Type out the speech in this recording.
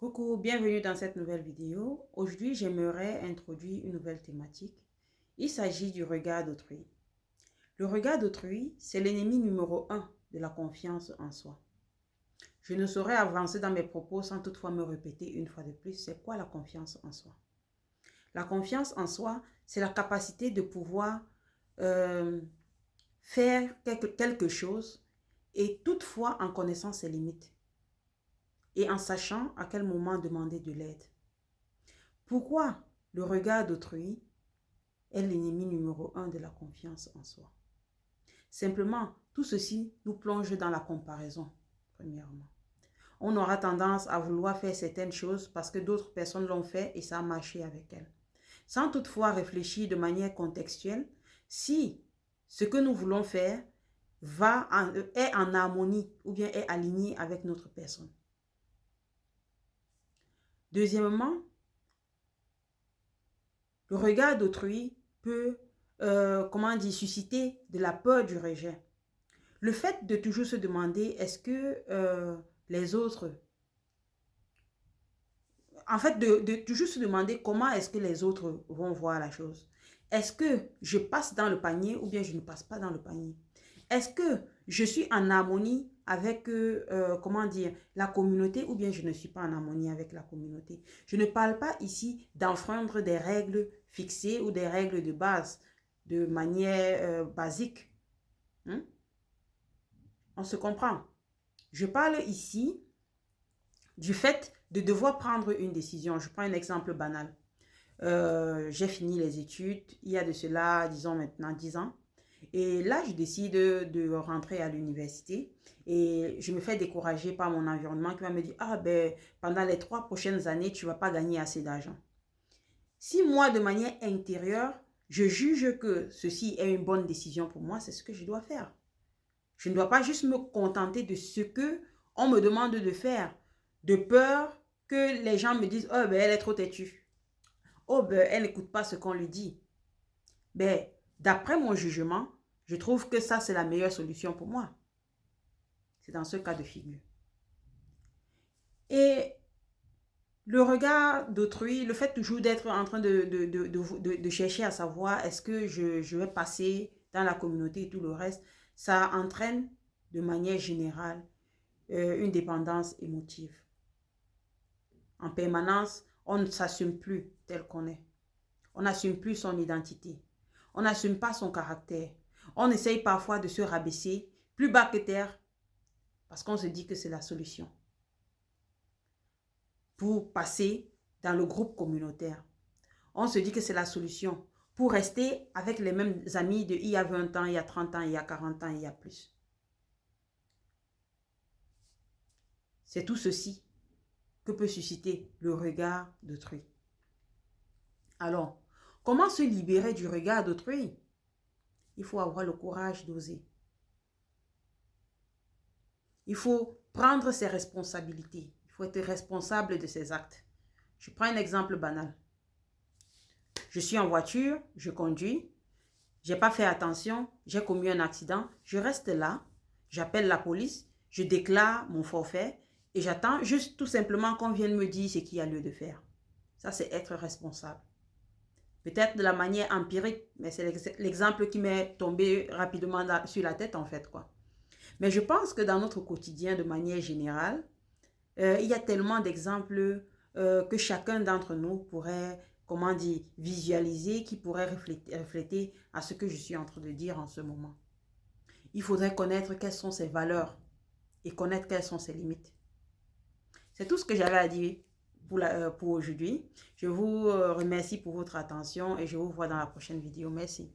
Coucou, bienvenue dans cette nouvelle vidéo. Aujourd'hui, j'aimerais introduire une nouvelle thématique. Il s'agit du regard d'autrui. Le regard d'autrui, c'est l'ennemi numéro 1 de la confiance en soi. Je ne saurais avancer dans mes propos sans toutefois me répéter une fois de plus, c'est quoi la confiance en soi? La confiance en soi, c'est la capacité de pouvoir faire quelque chose et toutefois en connaissant ses limites et en sachant à quel moment demander de l'aide. Pourquoi le regard d'autrui est l'ennemi numéro 1 de la confiance en soi? Simplement, tout ceci nous plonge dans la comparaison, premièrement. On aura tendance à vouloir faire certaines choses parce que d'autres personnes l'ont fait et ça a marché avec elles. Sans toutefois réfléchir de manière contextuelle si ce que nous voulons faire est en harmonie ou bien est aligné avec notre personne. Deuxièmement, le regard d'autrui peut, susciter de la peur du rejet. Le fait de toujours se demander, est-ce que les autres... En fait, de toujours se demander comment est-ce que les autres vont voir la chose. Est-ce que je passe dans le panier ou bien je ne passe pas dans le panier? Est-ce que je suis en harmonie avec, la communauté ou bien je ne suis pas en harmonie avec la communauté? Je ne parle pas ici d'enfreindre des règles fixées ou des règles de base de manière basique. On se comprend. Je parle ici du fait de devoir prendre une décision. Je prends un exemple banal. J'ai fini les études, il y a de cela, disons maintenant 10 ans. Et là, je décide de rentrer à l'université et je me fais décourager par mon environnement qui va me dire, ah ben, pendant les 3 prochaines années, tu ne vas pas gagner assez d'argent. Si moi, de manière intérieure, je juge que ceci est une bonne décision pour moi, c'est ce que je dois faire. Je ne dois pas juste me contenter de ce que on me demande de faire, de peur que les gens me disent, oh ben, elle est trop têtue. Oh ben, elle n'écoute pas ce qu'on lui dit. Ben, d'après mon jugement, je trouve que ça, c'est la meilleure solution pour moi. C'est dans ce cas de figure. Et le regard d'autrui, le fait toujours d'être en train de chercher à savoir est-ce que je vais passer dans la communauté et tout le reste, ça entraîne de manière générale une dépendance émotive. En permanence, on ne s'assume plus tel qu'on est. On n'assume plus son identité. On n'assume pas son caractère. On essaye parfois de se rabaisser plus bas que terre parce qu'on se dit que c'est la solution pour passer dans le groupe communautaire. On se dit que c'est la solution pour rester avec les mêmes amis de il y a 20 ans, il y a 30 ans, il y a 40 ans, il y a plus. C'est tout ceci que peut susciter le regard d'autrui. Alors, comment se libérer du regard d'autrui? Il faut avoir le courage d'oser. Il faut prendre ses responsabilités. Il faut être responsable de ses actes. Je prends un exemple banal. Je suis en voiture, je conduis, je n'ai pas fait attention, j'ai commis un accident, je reste là, j'appelle la police, je déclare mon forfait et j'attends juste tout simplement qu'on vienne me dire ce qu'il y a lieu de faire. Ça, c'est être responsable. Peut-être de la manière empirique, mais c'est l'exemple qui m'est tombé rapidement sur la tête en fait, quoi. Mais je pense que dans notre quotidien, de manière générale, il y a tellement d'exemples que chacun d'entre nous pourrait, visualiser, qui pourrait refléter à ce que je suis en train de dire en ce moment. Il faudrait connaître quelles sont ses valeurs et connaître quelles sont ses limites. C'est tout ce que j'avais à dire pour aujourd'hui. Je vous remercie pour votre attention et je vous vois dans la prochaine vidéo. Merci.